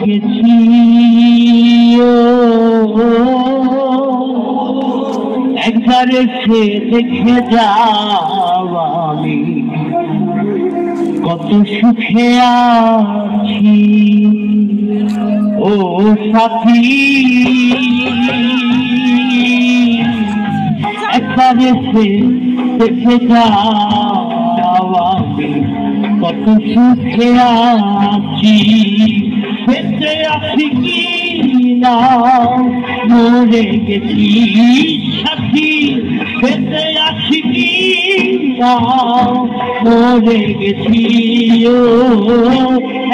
গেছি একবার এসে দেখে যাও আমি কত সুখে আছি ও সাথী একবার এসে দেখে যাও আমি কত সুখে আছি বেঁচে আছি কি না মরে গেছি সাথী বেঁচে আছি কি না মরে গেছি ও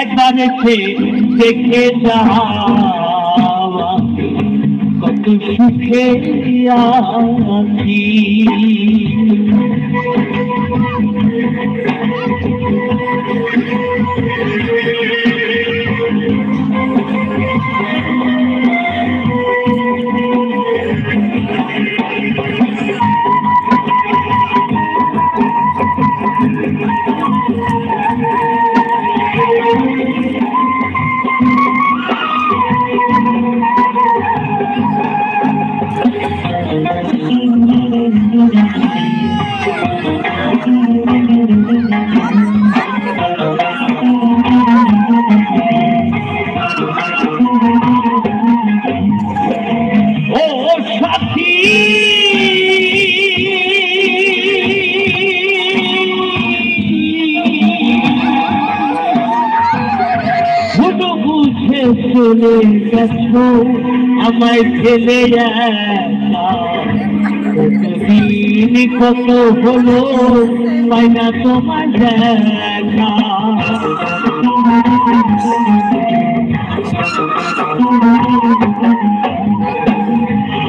একবার এসে দেখে যাও কত সুখে আছি চলে গেছো আমায় ফেলে কতদিন কত হলো পাই না তোমার দেখা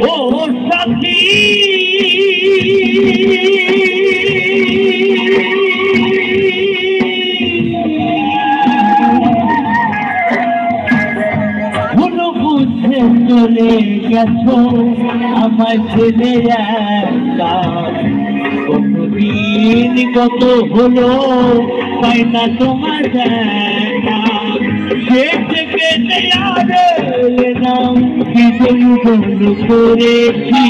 ও সাথী চলে গেছো আমায় ছেলে কতদিন কত হলো পাই না তোমার দেখা সে থেকে নাম কি বন্ধু করেছি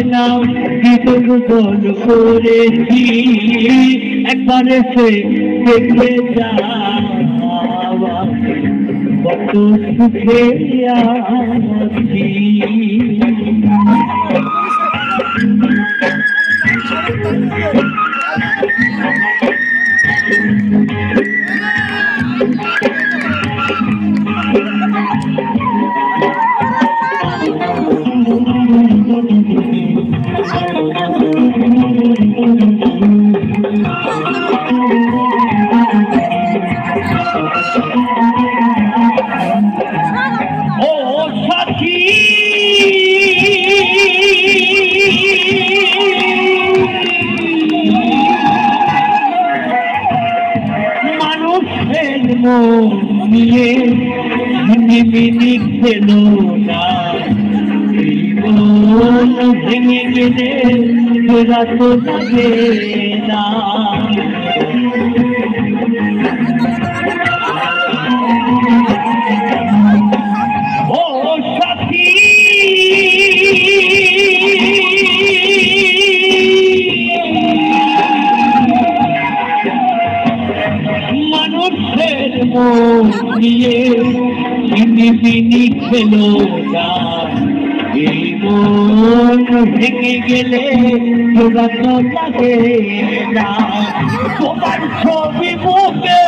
নাম গোল করেছি একবার এসে দেখে যাওয়া কত সুখে আছি নিয়ে মিনি খেলো না ভেঙে গেলে তোরা তো যাবে না ও সাথী মানুষের নিয়ে মিনি খেলো না এই মন ভেঙে গেলে তোরা তো যাবে না তোমার ছবি মুখে